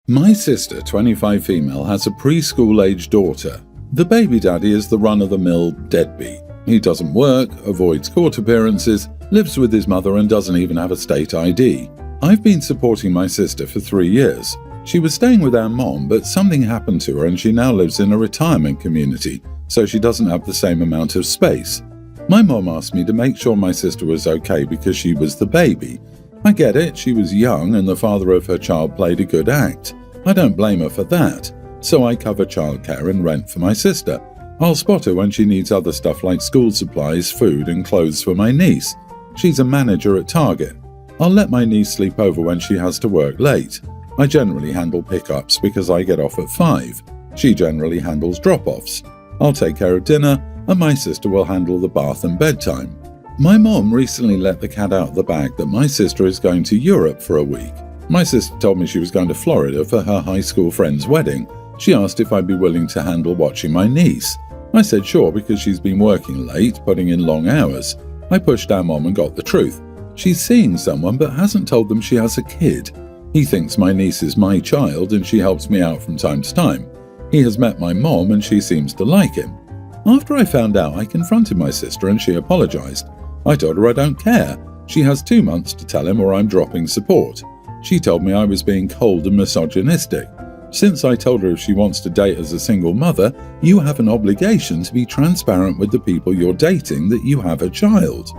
My sister, 25 female, has a preschool-age daughter. The baby daddy is the run-of-the-mill deadbeat. He doesn't work, avoids court appearances, lives with his mother and doesn't even have a state ID. I've been supporting my sister for 3 years. She was staying with our mom, but something happened to her and she now lives in a retirement community, so she doesn't have the same amount of space. My mom asked me to make sure my sister was okay because she was the baby. I get it, she was young and the father of her child played a good act. I don't blame her for that, so I cover childcare and rent for my sister. I'll spot her when she needs other stuff like school supplies, food and clothes for my niece. She's a manager at Target. I'll let my niece sleep over when she has to work late. I generally handle pickups because I get off at 5. She generally handles drop-offs. I'll take care of dinner and my sister will handle the bath and bedtime. My mom recently let the cat out of the bag that my sister is going to Europe for a week. My sister told me she was going to Florida for her high school friend's wedding. She asked if I'd be willing to handle watching my niece. I said sure because she's been working late, putting in long hours. I pushed our mom and got the truth. She's seeing someone but hasn't told them she has a kid. He thinks my niece is my child and she helps me out from time to time. He has met my mom and she seems to like him. After I found out, I confronted my sister and she apologized. I told her I don't care. She has 2 months to tell him or I'm dropping support. She told me I was being cold and misogynistic. Since I told her if she wants to date as a single mother, you have an obligation to be transparent with the people you're dating that you have a child.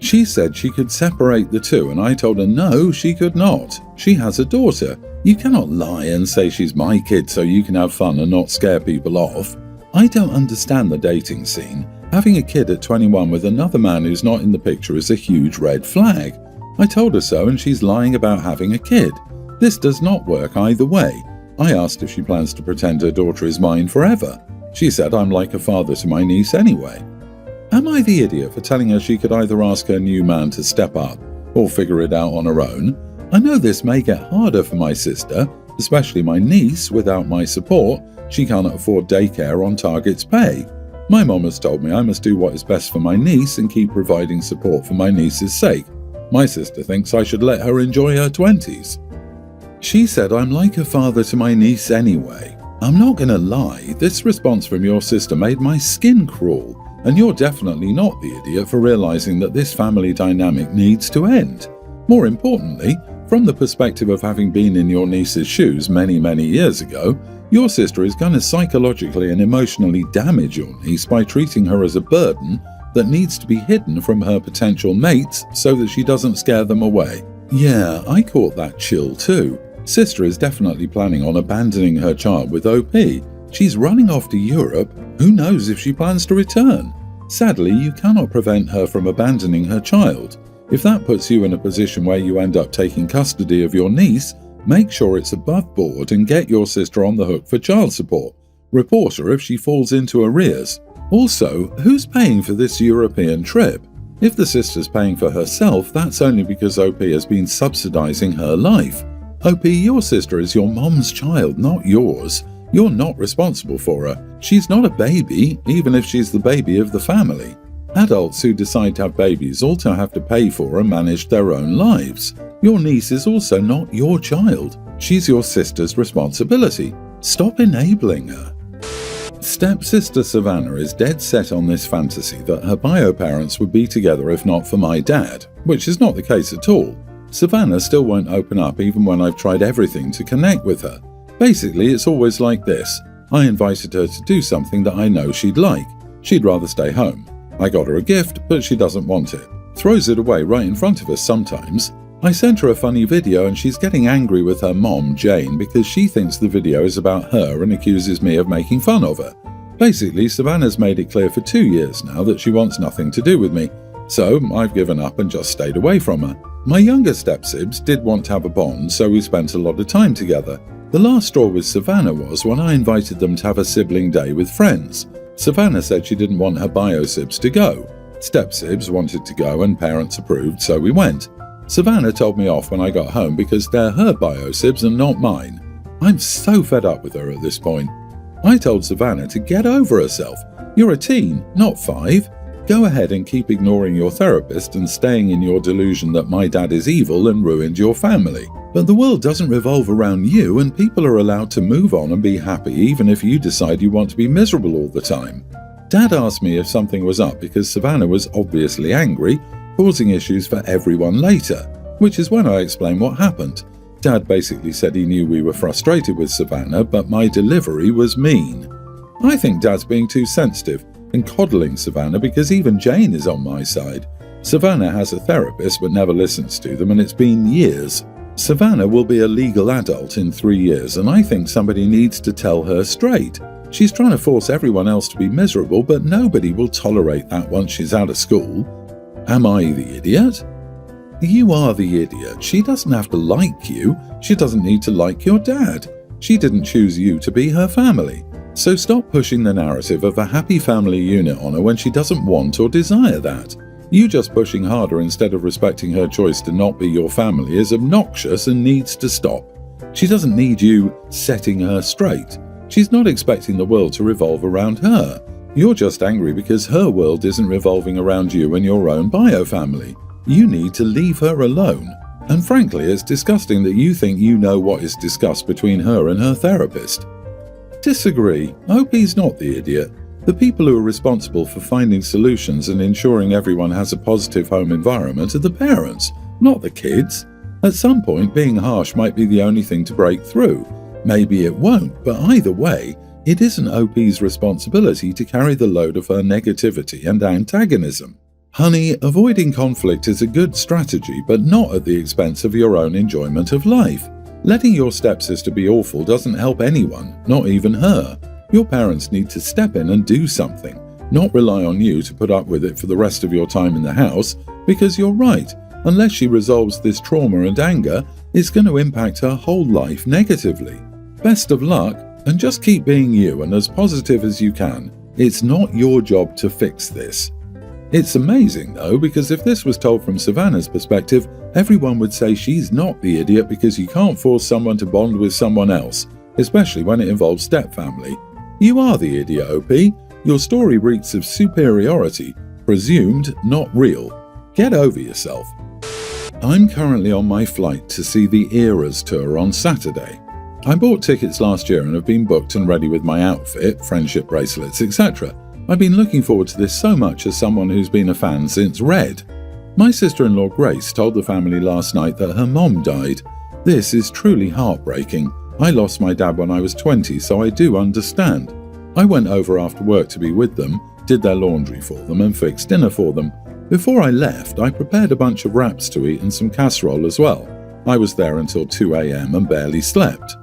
She said she could separate the two and I told her no, she could not. She has a daughter. You cannot lie and say she's my kid so you can have fun and not scare people off. I don't understand the dating scene. Having a kid at 21 with another man who's not in the picture is a huge red flag. I told her so and she's lying about having a kid. This does not work either way. I asked if she plans to pretend her daughter is mine forever. She said I'm like a father to my niece anyway. Am I the idiot for telling her she could either ask her new man to step up or figure it out on her own? I know this may get harder for my sister, especially my niece. Without my support, she cannot afford daycare on Target's pay. My mom has told me I must do what is best for my niece and keep providing support for my niece's sake. My sister thinks I should let her enjoy her 20s. She said I'm like a father to my niece anyway. I'm not gonna lie, this response from your sister made my skin crawl, and you're definitely not the idiot for realizing that this family dynamic needs to end. More importantly, from the perspective of having been in your niece's shoes many years ago, your sister is going to psychologically and emotionally damage your niece by treating her as a burden that needs to be hidden from her potential mates so that she doesn't scare them away. Yeah, I caught that chill too. Sister is definitely planning on abandoning her child with OP. She's running off to Europe. Who knows if she plans to return? Sadly, you cannot prevent her from abandoning her child. If that puts you in a position where you end up taking custody of your niece, make sure it's above board and get your sister on the hook for child support. Report her if she falls into arrears. Also, who's paying for this European trip? If the sister's paying for herself, that's only because OP has been subsidizing her life. OP, your sister is your mom's child, not yours. You're not responsible for her. She's not a baby, even if she's the baby of the family. Adults who decide to have babies also have to pay for and manage their own lives. Your niece is also not your child. She's your sister's responsibility. Stop enabling her. Stepsister Savannah is dead set on this fantasy that her bio parents would be together if not for my dad, which is not the case at all. Savannah still won't open up even when I've tried everything to connect with her. Basically, it's always like this. I invited her to do something that I know she'd like. She'd rather stay home. I got her a gift, but she doesn't want it. Throws it away right in front of us sometimes. I sent her a funny video and she's getting angry with her mom, Jane, because she thinks the video is about her and accuses me of making fun of her. Basically, Savannah's made it clear for 2 years now that she wants nothing to do with me. So I've given up and just stayed away from her. My younger stepsibs did want to have a bond, so we spent a lot of time together. The last straw with Savannah was when I invited them to have a sibling day with friends. Savannah said she didn't want her bio-sibs to go. Step-sibs wanted to go and parents approved, so we went. Savannah told me off when I got home because they're her bio-sibs and not mine. I'm so fed up with her at this point. I told Savannah to get over herself. You're a teen, not 5. Go ahead and keep ignoring your therapist and staying in your delusion that my dad is evil and ruined your family. But the world doesn't revolve around you, and people are allowed to move on and be happy even if you decide you want to be miserable all the time. Dad asked me if something was up because Savannah was obviously angry, causing issues for everyone later, which is when I explained what happened. Dad basically said he knew we were frustrated with Savannah, but my delivery was mean. I think Dad's being too sensitive and coddling Savannah because even Jane is on my side. Savannah has a therapist but never listens to them, and it's been years. Savannah will be a legal adult in 3 years, and I think somebody needs to tell her straight. She's trying to force everyone else to be miserable, but nobody will tolerate that once she's out of school. Am I the idiot? You are the idiot. She doesn't have to like you. She doesn't need to like your dad. She didn't choose you to be her family. So stop pushing the narrative of a happy family unit on her when she doesn't want or desire that. You just pushing harder instead of respecting her choice to not be your family is obnoxious and needs to stop. She doesn't need you setting her straight. She's not expecting the world to revolve around her. You're just angry because her world isn't revolving around you and your own bio family. You need to leave her alone. And frankly, it's disgusting that you think you know what is discussed between her and her therapist. Disagree. OP's not the idiot. The people who are responsible for finding solutions and ensuring everyone has a positive home environment are the parents, not the kids. At some point, being harsh might be the only thing to break through. Maybe it won't, but either way, it isn't OP's responsibility to carry the load of her negativity and antagonism. Honey, avoiding conflict is a good strategy, but not at the expense of your own enjoyment of life. Letting your stepsister be awful doesn't help anyone, not even her. Your parents need to step in and do something, not rely on you to put up with it for the rest of your time in the house, because you're right, unless she resolves this trauma and anger, it's going to impact her whole life negatively. Best of luck, and just keep being you and as positive as you can. It's not your job to fix this. It's amazing though, because if this was told from Savannah's perspective, everyone would say she's not the idiot because you can't force someone to bond with someone else, especially when it involves stepfamily. You are the idiot, OP. Your story reeks of superiority, presumed, not real. Get over yourself. I'm currently on my flight to see the Eras tour on Saturday. I bought tickets last year and have been booked and ready with my outfit, friendship bracelets, etc. I've been looking forward to this so much as someone who's been a fan since Red. My sister-in-law Grace told the family last night that her mom died. This is truly heartbreaking. I lost my dad when I was 20, so I do understand. I went over after work to be with them, did their laundry for them and fixed dinner for them. Before I left, I prepared a bunch of wraps to eat and some casserole as well. I was there until 2 a.m. and barely slept.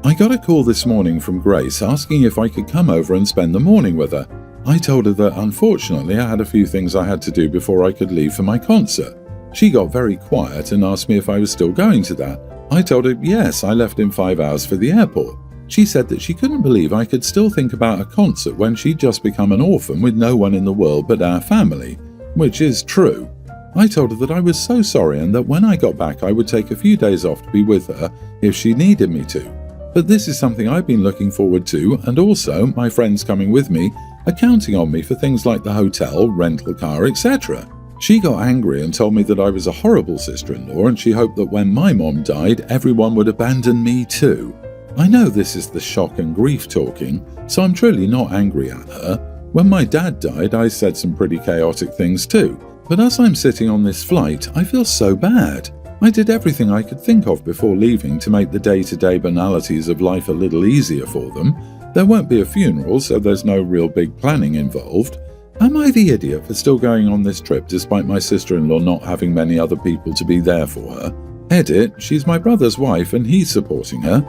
I got a call this morning from Grace asking if I could come over and spend the morning with her. I told her that unfortunately I had a few things I had to do before I could leave for my concert. She got very quiet and asked me if I was still going to that. I told her yes, I left in 5 hours for the airport. She said that she couldn't believe I could still think about a concert when she'd just become an orphan with no one in the world but our family, which is true. I told her that I was so sorry and that when I got back I would take a few days off to be with her if she needed me to. But this is something I've been looking forward to, and also my friends coming with me are counting on me for things like the hotel, rental car, etc. She got angry and told me that I was a horrible sister-in-law and she hoped that when my mom died, everyone would abandon me too. I know this is the shock and grief talking, so I'm truly not angry at her. When my dad died, I said some pretty chaotic things too. But as I'm sitting on this flight, I feel so bad. I did everything I could think of before leaving to make the day-to-day banalities of life a little easier for them. There won't be a funeral, so there's no real big planning involved. Am I the idiot for still going on this trip despite my sister-in-law not having many other people to be there for her? Edit, she's my brother's wife and he's supporting her.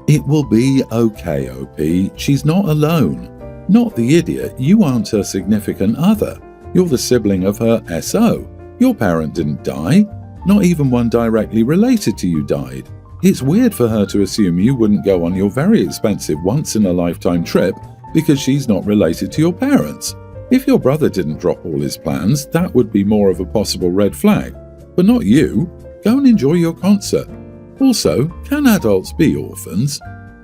It will be okay, OP. She's not alone. Not the idiot, you aren't her significant other. You're the sibling of her SO. Your parent didn't die. Not even one directly related to you died. It's weird for her to assume you wouldn't go on your very expensive once-in-a-lifetime trip because she's not related to your parents. If your brother didn't drop all his plans, that would be more of a possible red flag. But not you. Go and enjoy your concert. Also, can adults be orphans?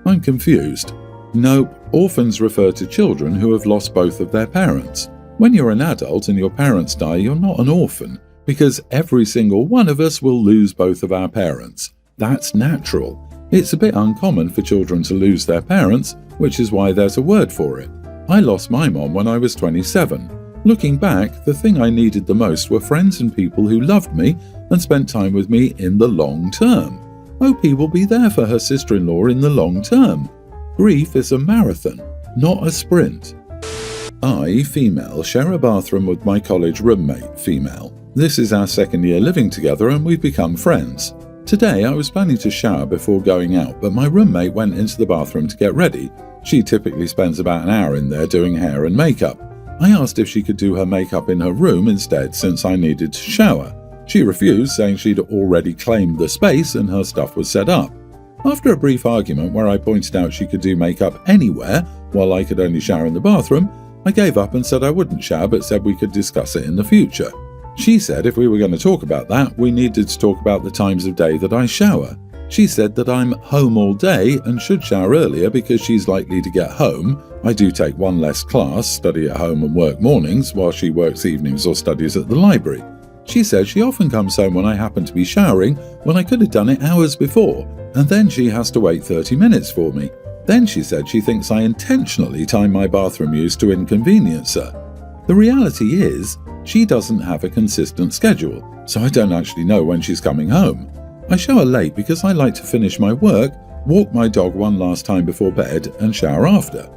I'm confused. Nope, orphans refer to children who have lost both of their parents. When you're an adult and your parents die, you're not an orphan, because every single one of us will lose both of our parents. That's natural. It's a bit uncommon for children to lose their parents, which is why there's a word for it. I lost my mom when I was 27. Looking back, the thing I needed the most were friends and people who loved me and spent time with me in the long term. OP will be there for her sister-in-law in the long term. Grief is a marathon, not a sprint. I, female, share a bathroom with my college roommate, female. This is our second year living together and we've become friends. Today I was planning to shower before going out, but my roommate went into the bathroom to get ready. She typically spends about an hour in there doing hair and makeup. I asked if she could do her makeup in her room instead since I needed to shower. She refused, saying she'd already claimed the space and her stuff was set up. After a brief argument where I pointed out she could do makeup anywhere while I could only shower in the bathroom, I gave up and said I wouldn't shower but said we could discuss it in the future. She said if we were going to talk about that, we needed to talk about the times of day that I shower. She said that I'm home all day and should shower earlier because she's likely to get home. I do take one less class, study at home and work mornings, while she works evenings or studies at the library. She said she often comes home when I happen to be showering when I could have done it hours before, and then she has to wait 30 minutes for me. Then she said she thinks I intentionally time my bathroom use to inconvenience her. The reality is, she doesn't have a consistent schedule, so I don't actually know when she's coming home. I shower late because I like to finish my work, walk my dog one last time before bed, and shower after.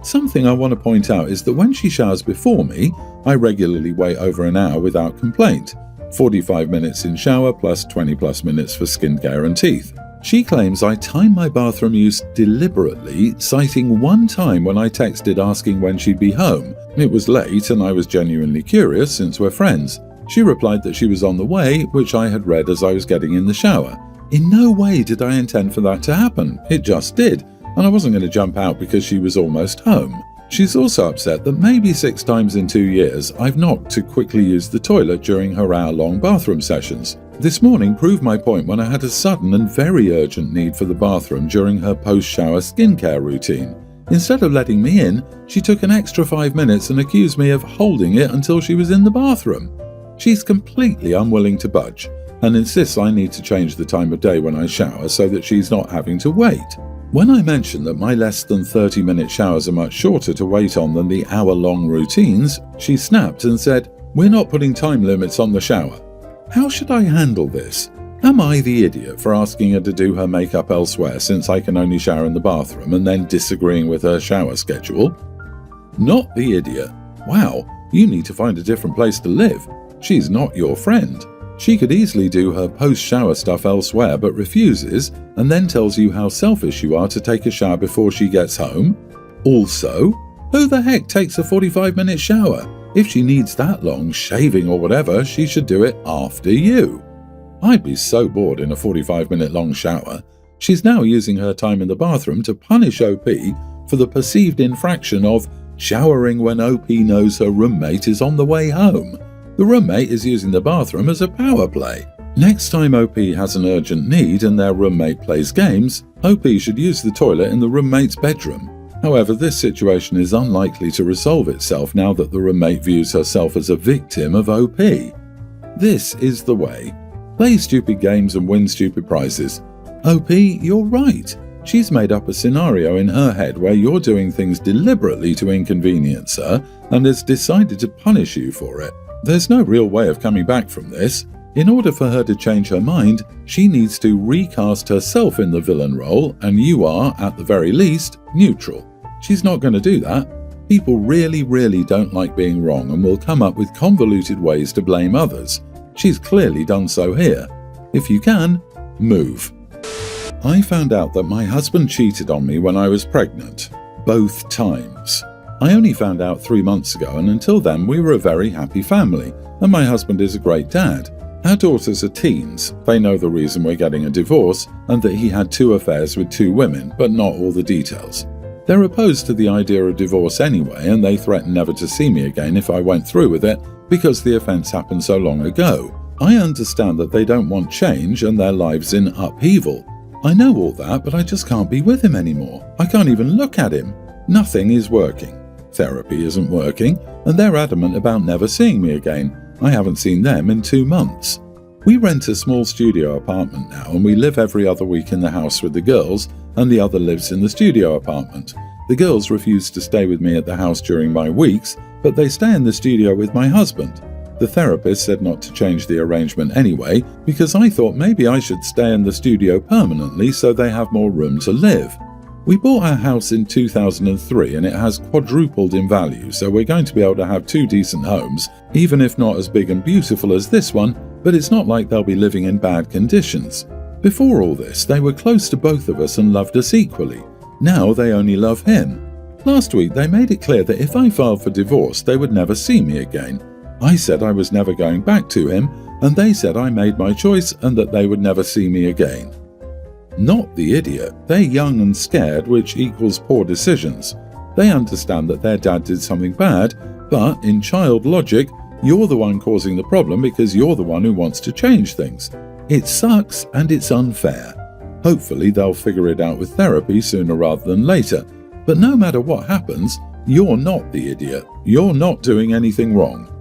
Something I want to point out is that when she showers before me, I regularly wait over an hour without complaint. 45 minutes in shower plus 20 plus minutes for skincare and teeth. She claims I time my bathroom use deliberately, citing one time when I texted asking when she'd be home. It was late and I was genuinely curious since we're friends. She replied that she was on the way, which I had read as I was getting in the shower. In no way did I intend for that to happen. It just did, and I wasn't going to jump out because she was almost home. She's also upset that maybe 6 times in 2 years I've knocked to quickly use the toilet during her hour-long bathroom sessions. This morning proved my point when I had a sudden and very urgent need for the bathroom during her post-shower skincare routine. Instead of letting me in, she took an extra 5 minutes and accused me of holding it until she was in the bathroom. She's completely unwilling to budge and insists I need to change the time of day when I shower so that she's not having to wait. When I mentioned that my less than 30-minute showers are much shorter to wait on than the hour-long routines, she snapped and said, "We're not putting time limits on the shower." How should I handle this? Am I the idiot for asking her to do her makeup elsewhere since I can only shower in the bathroom and then disagreeing with her shower schedule? Not the idiot. Wow, you need to find a different place to live. She's not your friend. She could easily do her post-shower stuff elsewhere but refuses and then tells you how selfish you are to take a shower before she gets home. Also, who the heck takes a 45-minute shower? If she needs that long, shaving or whatever, she should do it after you. I'd be so bored in a 45-minute long shower. She's now using her time in the bathroom to punish OP for the perceived infraction of showering when OP knows her roommate is on the way home. The roommate is using the bathroom as a power play. Next time OP has an urgent need and their roommate plays games, OP should use the toilet in the roommate's bedroom. However, this situation is unlikely to resolve itself now that the roommate views herself as a victim of OP. This is the way. Play stupid games and win stupid prizes. OP, you're right. She's made up a scenario in her head where you're doing things deliberately to inconvenience her and has decided to punish you for it. There's no real way of coming back from this. In order for her to change her mind, she needs to recast herself in the villain role, and you are, at the very least, neutral. She's not going to do that. People really don't like being wrong and will come up with convoluted ways to blame others. She's clearly done so here. If you can, move. I found out that my husband cheated on me when I was pregnant. Both times. I only found out 3 months ago, and until then we were a very happy family, and my husband is a great dad. Our daughters are teens. They know the reason we're getting a divorce, and that he had 2 affairs with 2 women, but not all the details. They're opposed to the idea of divorce anyway, and they threaten never to see me again if I went through with it, because the offence happened so long ago. I understand that they don't want change and their lives in upheaval. I know all that, but I just can't be with him anymore. I can't even look at him. Nothing is working. Therapy isn't working. and they're adamant about never seeing me again. I haven't seen them in 2 months. We rent a small studio apartment now, and we live every other week in the house with the girls, and the other lives in the studio apartment. The girls refuse to stay with me at the house during my weeks, but they stay in the studio with my husband. The therapist said not to change the arrangement anyway, because I thought maybe I should stay in the studio permanently so they have more room to live. We bought our house in 2003 and it has quadrupled in value, so we're going to be able to have 2 decent homes, even if not as big and beautiful as this one, but it's not like they'll be living in bad conditions. Before all this, they were close to both of us and loved us equally. Now they only love him. Last week they made it clear that if I filed for divorce, they would never see me again. I said I was never going back to him, and they said I made my choice and that they would never see me again. Not the idiot. They're young and scared, which equals poor decisions. They understand that their dad did something bad, but in child logic, you're the one causing the problem because you're the one who wants to change things. It sucks and it's unfair. Hopefully they'll figure it out with therapy sooner rather than later. But no matter what happens, you're not the idiot. You're not doing anything wrong.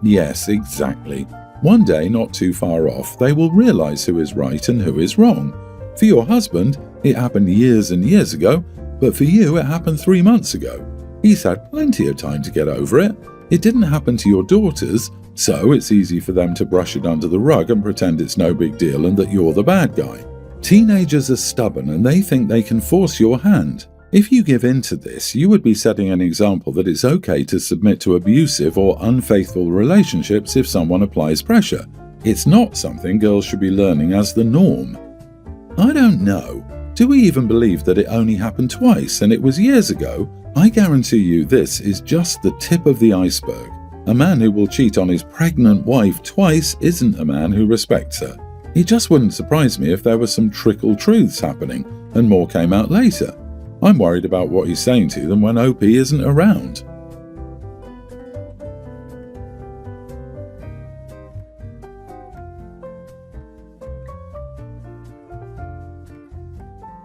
Yes, exactly. One day, not too far off, they will realize who is right and who is wrong. For your husband, it happened years and years ago, but for you, it happened 3 months ago. He's had plenty of time to get over it. It didn't happen to your daughters, so it's easy for them to brush it under the rug and pretend it's no big deal and that you're the bad guy. Teenagers are stubborn and they think they can force your hand. If you give in to this, you would be setting an example that it's okay to submit to abusive or unfaithful relationships if someone applies pressure. It's not something girls should be learning as the norm. I don't know. Do we even believe that it only happened twice and it was years ago? I guarantee you this is just the tip of the iceberg. A man who will cheat on his pregnant wife twice isn't a man who respects her. It just wouldn't surprise me if there were some trickle truths happening and more came out later. I'm worried about what he's saying to them when OP isn't around.